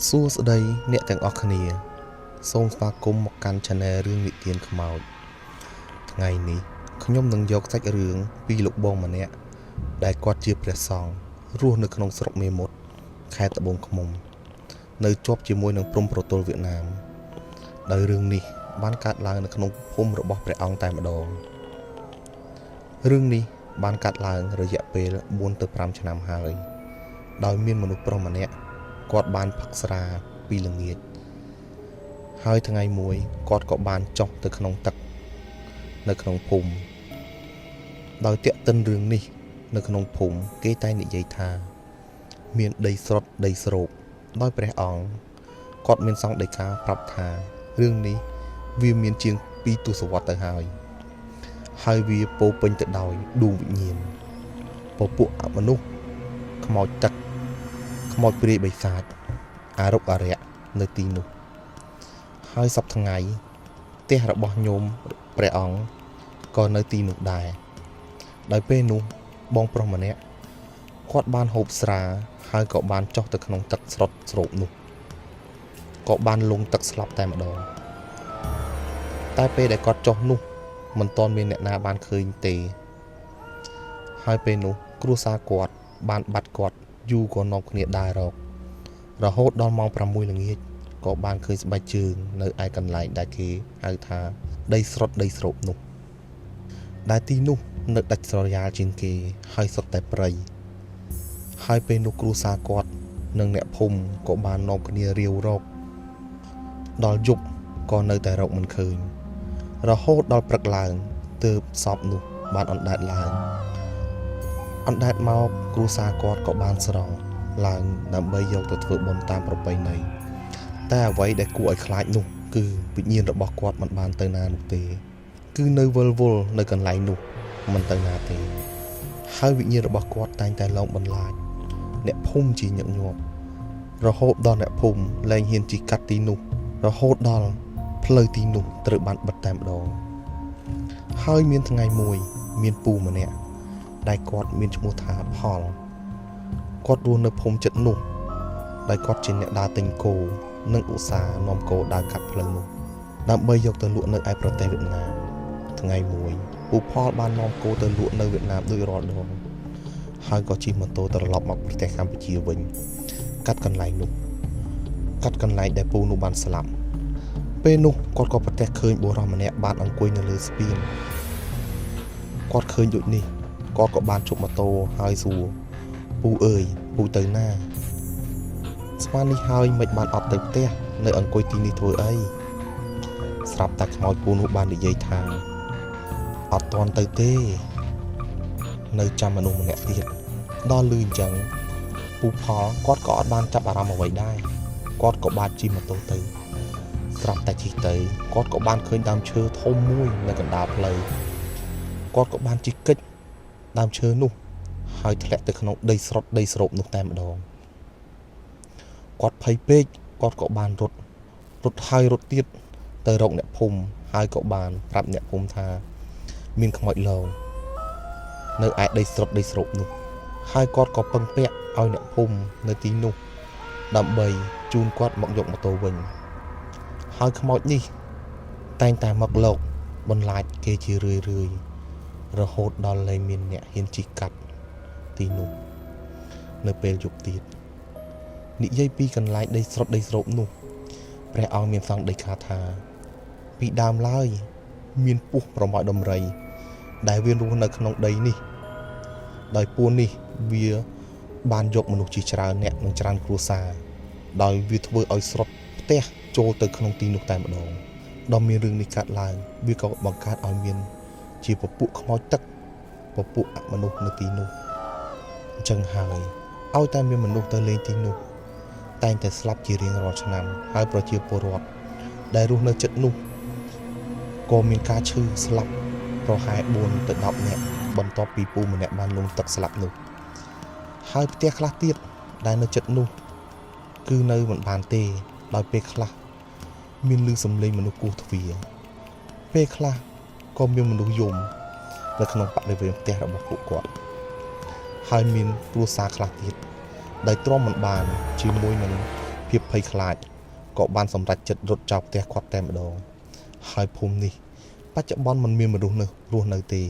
សួស្តីអ្នកទាំងអស់គ្នាសូមស្វាគមន៍មកកាន់ Channel រឿងនិទានខ្មោចថ្ងៃនេះខ្ញុំនឹងយកសាច់រឿងពីលោកបងម្នាក់ដែលគាត់ជាព្រះសង្ឃរស់នៅក្នុងស្រុកមេមត់ខេត្តត្បូងឃ្មុំនៅជាប់ជាមួយនឹងព្រំប្រទល់វៀតណាមដោយរឿងនេះបានកើតឡើងនៅក្នុងភូមិរបស់ព្រះអង្គតែម្ដងរឿងនេះបានកើតឡើងរយៈពេល4ទៅ5ឆ្នាំហើយដោយមានមនុស្សប្រុសម្នាក់គាត់បានផឹកស្រាពីល្ងាចហើយថ្ងៃមួយគាត់ក៏បានចុះទៅក្នុងទឹកនៅក្នុងភូមិដោយតាក់ទិនរឿងនេះនៅក្នុងភូមិគេតែងនិយាយថាមានដីស្រុតដីស្រូបដោយព្រះអង្គគាត់មានសង្ឃដីកាប្រាប់ថារឿងនេះវាមានជាង2ទសវត្សរ៍ទៅហើយវាពោពេញទៅដោយដួងវិញ្ញាណពពួកអមនុស្សខ្មោចទឹកខ្មោចព្រាយបិសាចអារុកអារក្សនៅទីនោះហើយសប្តាហ៍ថ្ងៃផ្ទះរបស់ញោមព្រះអង្គក៏នៅទីនោះដែរដោយពេលនោះបងប្រុសម្នាក់គាត់បានហូបស្រាហើយក៏បានចុះទៅក្នុងទឹកស្រុតស្រូបនោះក៏បានលង់ទឹកស្លាប់តែម្ដងតែពេលដែលគាត់ចុះនោះមិនទាន់មានអ្នកណាបានឃើញទេហើយពេលនោះគ្រួសារគាត់បានបាត់គាត់យូរក៏នាំគ្នាដើររហូតដល់ម៉ោង6ល្ងាចក៏បានឃើញស្បែកជើងនៅឯកន្លែងដែលគេហៅថាដីស្រុតដីស្រូបនោះដែលទីនោះនៅដាច់ស្រយាលជាងគេហើយសុទ្ធតែព្រៃហើយពេលនោះគ្រួសារគាត់និងអ្នកភូមិក៏បាននាំគ្នារាវរកដល់យប់ក៏នៅតែរកមិនឃើញរហូតដល់ព្រឹកឡើងទើបសពនោះបានអណ្ដែតឡើងអណ្ដែតមកគ្រួសារគាត់ក៏បានស្រង់ឡើងដើម្បីយកទៅធ្វើបុណ្យតាមប្រពៃណីតែអ្វីដែលគួរឲ្យខ្លាចនោះគឺវិញ្ញាណរបស់គាត់មិនបានទៅណានោះទេគឺនៅវិលវល់នៅកន្លែងនោះមិនទៅណាទេហើយវិញ្ញាណរបស់គាត់តែងតែឡងបន្លាចអ្នកភូមិជាញឹកញាប់រហូតដល់អ្នកភូមិលែងហ៊ានជិះកាត់ទីនោះរហូតដល់ផ្លូវទីនោះត្រូវបានបិទតែម្ដងហើយមានថ្ងៃមួយមានពូម្នាក់ដែលគាត់មានឈ្មោះថាផលគាត់រស់នៅភូមិចិត្តនោះដែលគាត់ជាអ្នកដើរទិញគោនិងឧស្សាហ៍នាំគោដើរកាត់ផ្លូវនោះដើម្បីយកទៅលក់នៅឯប្រទេសវៀតណាមថ្ងៃមួយពូផលបាននាំគោទៅលក់នៅវៀតណាមដូចរាល់ដងហើយក៏ជិះម៉ូតូត្រឡប់មកប្រទេសកម្ពុជាវិញកាត់កន្លែងដែលពូនោះបានស្លាប់ពេលនោះគាត់ក៏ប្រទះឃើញបុរសម្នាក់បានអង្គុយនៅលើស្ពានគាត់ឃើញដូចនេះគាត់ក៏បានជប់ម៉ូតូហើយសួរពូអើយពូទៅណាស្មាននេះហើយមិនបានអត់ទៅផ្ទះនៅអង្គុយទីនេះធ្វើអីស្រាប់តែខ្មោចពូនោះបាននិយាយថាអត់ទាន់ទៅទេនៅចាំមនុស្សម្នាក់ទៀតដល់លឺអញ្ចឹងពូផលគាត់ក៏អត់បានចាប់អារម្មណ៍អ្វីដែរគាត់ក៏បានជិះម៉ូតូទៅស្រាប់តែជិះទៅគាត់ក៏បានឃើញដើមឈើធំមួយនៅកណ្ដាលផ្លូវគាត់ក៏បានជិះកិច្ចដើមឈើនោះហើយធ្លាក់ទៅក្នុងដីស្រុតដីស្រូបនោះតែម្ដងគាត់ភ័យពេកគាត់ក៏បានរត់ហើយរត់ទៀតទៅរកអ្នកភូមិហើយក៏បានប្រាប់អ្នកភូមិថាមានខ្មោចលងនៅឯដីស្រុតដីស្រូបនោះហើយគាត់ក៏ពឹងពាក់ឲ្យអ្នកភូមិនៅទីនោះដើម្បីជូនគាត់មកយកម៉ូតូវិញហើយខ្មោចនេះតែងតែមកលោកបន្លាចគេជារឿយរហូតដល់លែងមានអ្នកហ៊ានជិះកាត់ទីនោះនៅពេលយប់ទៀតនិយាយពីកន្លែងដីស្រុតដីស្រូបនោះព្រះអង្គមានសង្ឃដីកាថាពីដើមឡើយមានពស់ប្រមោចដំរីដែលវារស់នៅក្នុងដីនេះដោយពស់នេះវាបានយកមនុស្សជាច្រើនអ្នកនិងច្រើនគ្រួសារដោយវាធ្វើឲ្យស្រុតផ្ទះចូលទៅក្នុងទីនោះតែម្ដងដល់មានរឿងនេះកើតឡើងវាក៏បង្កើតឲ្យមានជាពពួកខ្មោចទឹកពពួកអមនុស្សនៅទីនោះអញ្ចឹងហើយឲ្យតែមានមនុស្សទៅលេងទីនោះតែងតែស្លាប់ជារៀងរាល់ឆ្នាំហើយប្រជាពលរដ្ឋដែលរស់នៅជិតនោះក៏មានការឈឺស្លាប់ប្រហែល4ទៅ10នាក់បន្ទាប់ពីពូម្នាក់បានលង់ទឹកស្លាប់នោះហើយផ្ទះខ្លះទៀតដែលនៅជិតនោះគឺនៅមិនបានទេដោយពេលខ្លះមានឮសំឡេងមនុស្សគោះទ្វារពេលខ្លះក៏មានមនុស្សយំនៅក្នុងបរិវេណផ្ទះរបស់ពួកគាត់ហើយមានគ្រួសារខ្លះទៀតដែលទ្រាំមិនបានជាមួយនឹងភ ភាពភ័យខ្លាចក៏បានសម្រេចចិត្តរត់ចោលផ្ទះគាត់តែម្ដងហើយភូមិនេះបច្ចុប្បន្នមិនមានមនុស្សរស់នៅទេ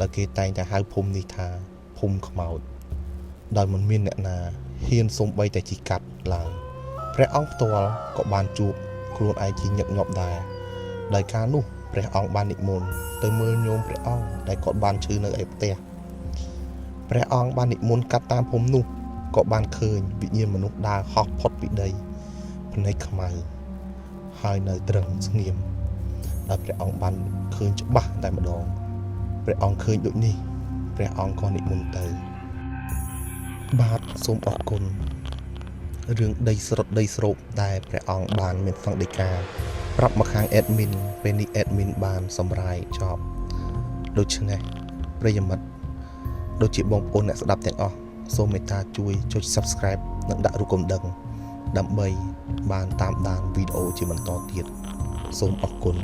ដែលគេតែងតែហៅភូមិនេះថាភូមិខ្មោចដោយមិនមានអ្នកណាហ៊ានសូម្បីតែជីកាត់ឡើងព្រះអង្គផ្ទាល់ក៏បានជួបខ្លួនឯងជាញឹកញាប់ដែរដោយការនោះព្រះអង្គបាននិមន្តទៅមើលញោមព្រះអង្គដែលគាត់បានឈឺនៅឯផ្ទះព្រះអង្គបាននិមន្តកាត់តាមភូមិនោះក៏បានឃើញវិញ្ញាណមនុស្សដើរហោះផុតពីដីភ្នែកខ្មៅហើយនៅត្រឹងស្ងៀមដែលព្រះអង្គបានឃើញច្បាស់តែម្ដងព្រះអង្គឃើញដូចនេះព្រះអង្គក៏និមន្តទៅបាទសូមអរគុណរឿងដីស្រុតដីស្រូបដែលព្រះអង្គបានមានសង្ឃដីកាប្រាប់មកខាង admin ពេលនេះ admin បានសម្រាយចប់ដូច្នេះប្រិយមិត្តដូចជាបងប្អូនអ្នកស្ដាប់ទាំងអស់សូមមេត្តាជួយចុច Subscribe និងដាក់រូបកណ្ដឹងដើម្បីបានតាមដានវីដេអូជាបន្តទៀតសូមអរគុណ